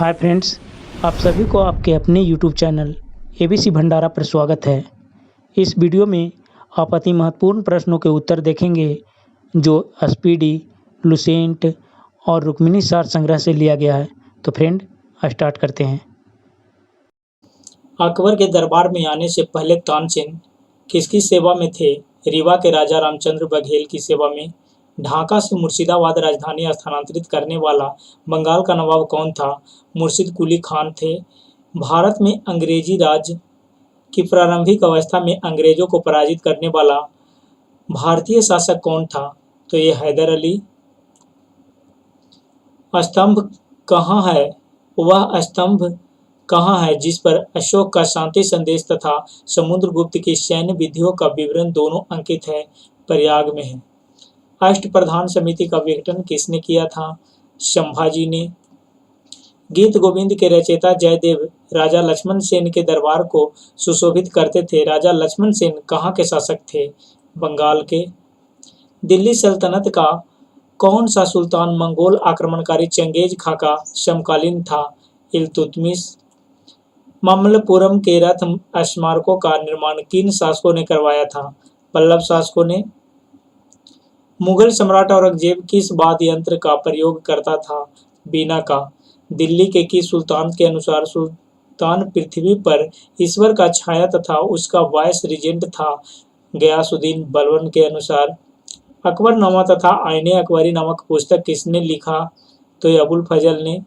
Hi friends, आप सभी को आपके अपने यूट्यूब चैनल एबीसी भंडारा पर स्वागत है। इस वीडियो में आप अति महत्वपूर्ण प्रश्नों के उत्तर देखेंगे जो स्पीडी, लुसेंट और रुक्मिणी सार संग्रह से लिया गया है। तो फ्रेंड स्टार्ट करते हैं। अकबर के दरबार में आने से पहले तानसेन किसकी सेवा में थे? रीवा के राजा रामचंद्र बघेल की सेवा में। ढाका से मुर्शिदाबाद राजधानी स्थानांतरित करने वाला बंगाल का नवाब कौन था? मुर्शिद कुली खान थे। भारत में अंग्रेजी राज की प्रारंभिक अवस्था में अंग्रेजों को पराजित करने वाला भारतीय शासक कौन था? तो ये हैदर अली। स्तंभ कहाँ है? वह स्तंभ कहाँ है जिस पर अशोक का शांति संदेश तथा समुद्रगुप्त की सैन्य विधियों का विवरण दोनों अंकित है? प्रयाग में है। अष्टप्रधान समिति का विघटन किसने किया था? संभाजी ने। गीत गोविंद के रचयिता जयदेव राजा लक्ष्मण सेन के दरबार को सुशोभित करते थे। राजा लक्ष्मण सेन कहाँ के शासक थे? बंगाल के। दिल्ली सल्तनत का कौन सा सुल्तान मंगोल आक्रमणकारी चंगेज खां का समकालीन था? इल्तुतमिश। ममल्लपुरम के रथ स्मारकों का निर्माण किन शासकों ने करवाया था? पल्लव शासकों ने। मुगल सम्राट औरंगजेब किस वाद्य यंत्र का प्रयोग करता था? बीना का। दिल्ली के किस सुल्तान के अनुसार सुल्तान पृथ्वी पर ईश्वर का छाया तथा उसका वाइस रीजेंट था? गयासुद्दीन बलबन के अनुसार। अकबरनामा तथा आईने अकबरी नामक पुस्तक किसने लिखा? तो ये अबुल फजल ने।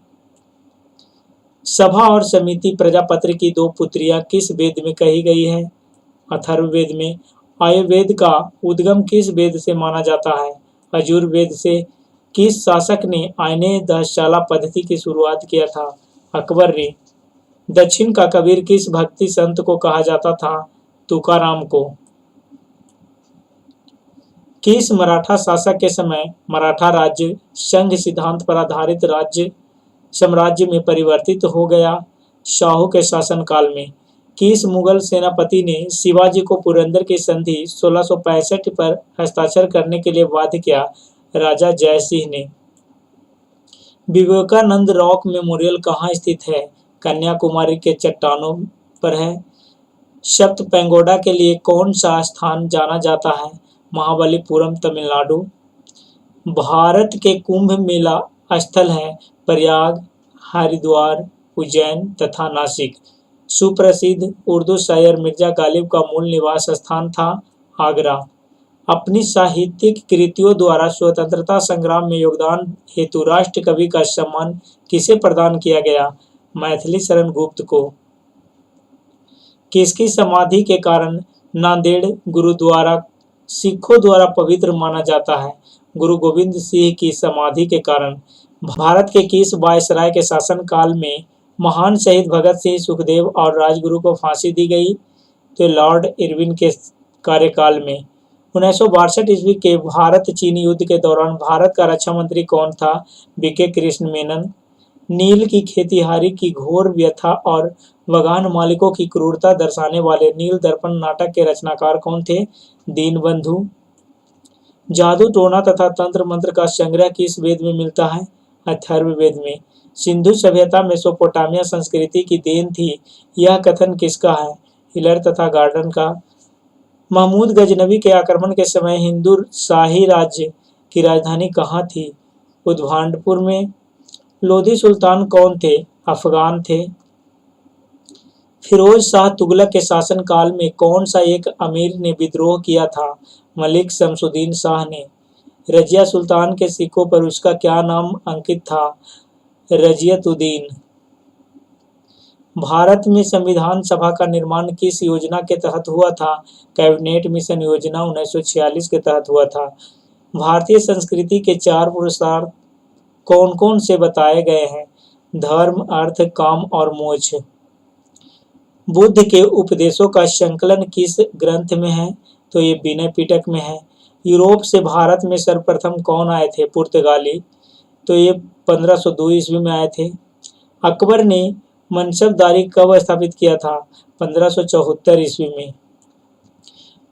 सभा और समिति प्रजापत्र की दो पुत्रियां किस वेद में कही गई है? अथर्ववेद में। आयुर्वेद का उद्गम किस वेद से माना जाता है? यजुर्वेद से। किस शासक ने आईने दशशाला पद्धति की शुरुआत किया था? अकबर ने। दक्षिण का कबीर किस भक्ति संत को कहा जाता था? तुकाराम को। किस मराठा शासक के समय मराठा राज्य संघ सिद्धांत पर आधारित राज्य साम्राज्य में परिवर्तित हो गया? शाहू के शासनकाल में। किस मुगल सेनापति ने शिवाजी को पुरंदर की संधि 1665 पर हस्ताक्षर करने के लिए बाध्य किया? राजा जयसिंह ने। विवेकानंद रॉक मेमोरियल कहाँ स्थित है? कन्याकुमारी के चट्टानों पर है। सप्त पैगोडा के लिए कौन सा स्थान जाना जाता है? महाबलीपुरम, तमिलनाडु। भारत के कुंभ मेला स्थल है प्रयाग, हरिद्वार, उज्जैन तथा नासिक। सुप्रसिद्ध उर्दू शायर मिर्जा गालिब का मूल निवास स्थान था आगरा। अपनी साहित्यिक कृतियों द्वारा स्वतंत्रता संग्राम में योगदान हेतु राष्ट्र कवि का सम्मान किसे प्रदान किया गया? मैथिली शरण गुप्त को। किसकी समाधि के कारण नांदेड़ गुरुद्वारा सिखों द्वारा पवित्र माना जाता है? गुरु गोविंद सिंह की समाधि के कारण। भारत के किस वायसराय के शासन काल में महान शहीद भगत सिंह, सुखदेव और राजगुरु को फांसी दी गई? तो लॉर्ड इरविन के कार्यकाल में। 1962 ईस्वी के भारत चीन युद्ध के दौरान भारत का रक्षा मंत्री कौन था? बीके कृष्ण मेनन। नील की खेतीहारी की घोर व्यथा और बगान मालिकों की क्रूरता दर्शाने वाले नील दर्पण नाटक के रचनाकार कौन थे? दीनबंधु। जादू टोना तथा तंत्र मंत्र का संग्रह किस वेद में मिलता है? अथर्ववेद में। सिंधु सभ्यता मेसोपोटामिया संस्कृति की देन थी, यह कथन किसका है? हिलर तथा गार्डन का। महमूद गजनवी के आक्रमण के समय हिंदू शाही राज्य की राजधानी कहाँ थी? उद्भांडपुर में। लोधी सुल्तान कौन थे? अफगान थे। फिरोज शाह तुगलक के शासन काल में कौन सा एक अमीर ने विद्रोह किया था? मलिक शमसुद्दीन शाह ने। रजिया सुल्तान के सिक्कों पर उसका क्या नाम अंकित था? रजियतुद्दीन। भारत में संविधान सभा का निर्माण किस योजना के तहत हुआ था? कैबिनेट मिशन योजना 1946 के तहत हुआ था। भारतीय संस्कृति के 4 पुरुषार्थ कौन कौन से बताए गए हैं? धर्म, अर्थ, काम और मोक्ष। बुद्ध के उपदेशों का संकलन किस ग्रंथ में है? तो ये विनय पिटक में है। यूरोप से भारत में सर्वप्रथम कौन आए थे? पुर्तगाली। तो ये 1502 ईस्वी में आए थे। अकबर ने मनसबदारी कब स्थापित किया था? 1574 ईस्वी में।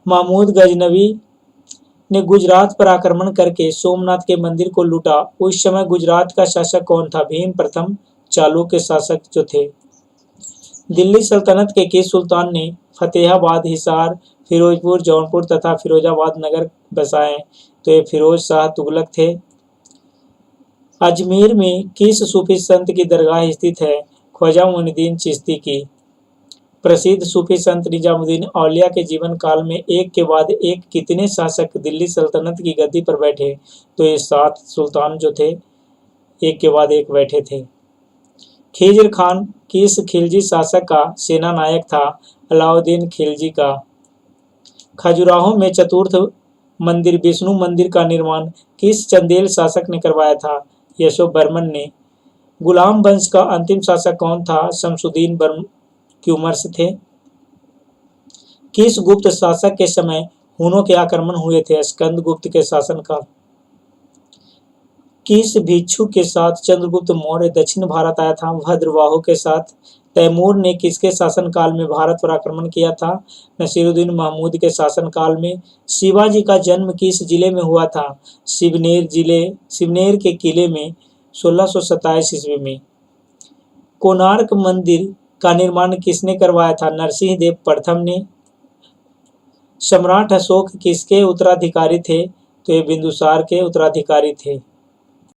महमूद गजनवी ने गुजरात पर आक्रमण करके सोमनाथ के मंदिर को लूटा। उस समय गुजरात का शासक कौन था? भीम प्रथम चालुक्य शासक जो थे। दिल्ली सल्तनत के किस सुल्तान ने फतेहाबाद, हिसार, फिरोजपुर, जौनपुर तथा फिरोजाबाद नगर बसाए? तो ये फिरोज शाह तुगलक थे। अजमेर में किस सूफी संत की दरगाह स्थित है? ख्वाजा मोइनुद्दीन चिश्ती की। प्रसिद्ध सूफी संत निजामुद्दीन औलिया के जीवन काल में एक के बाद एक कितने शासक दिल्ली सल्तनत की गद्दी पर बैठे? तो ये 7 सुल्तान जो थे एक के बाद एक बैठे थे। खिज्र खान किस खिलजी शासक का सेना नायक था? अलाउद्दीन खिलजी का। खजुराहो में चतुर्थ मंदिर विष्णु मंदिर का निर्माण किस चंदेल शासक ने करवाया था? यशोवर्मन ने। गुलाम वंश का अंतिम शासक कौन था? शमसुद्दीन बर्मक्युमर्स थे। किस गुप्त शासक के समय हुनों के आक्रमण हुए थे? स्कंदगुप्त के शासनकाल। किस भिक्षु के साथ चंद्रगुप्त मौर्य दक्षिण भारत आया था? भद्रवाहु के साथ। तैमूर ने किसके शासनकाल में भारत पर आक्रमण किया था? नसीरुद्दीन महमूद के शासनकाल में। शिवाजी का जन्म किस जिले में हुआ था? शिवनेर के किले में 1627 ईस्वी में। कोणार्क मंदिर का निर्माण किसने करवाया था? नरसिंह देव प्रथम ने। सम्राट अशोक किसके उत्तराधिकारी थे? तो ये बिंदुसार के उत्तराधिकारी थे।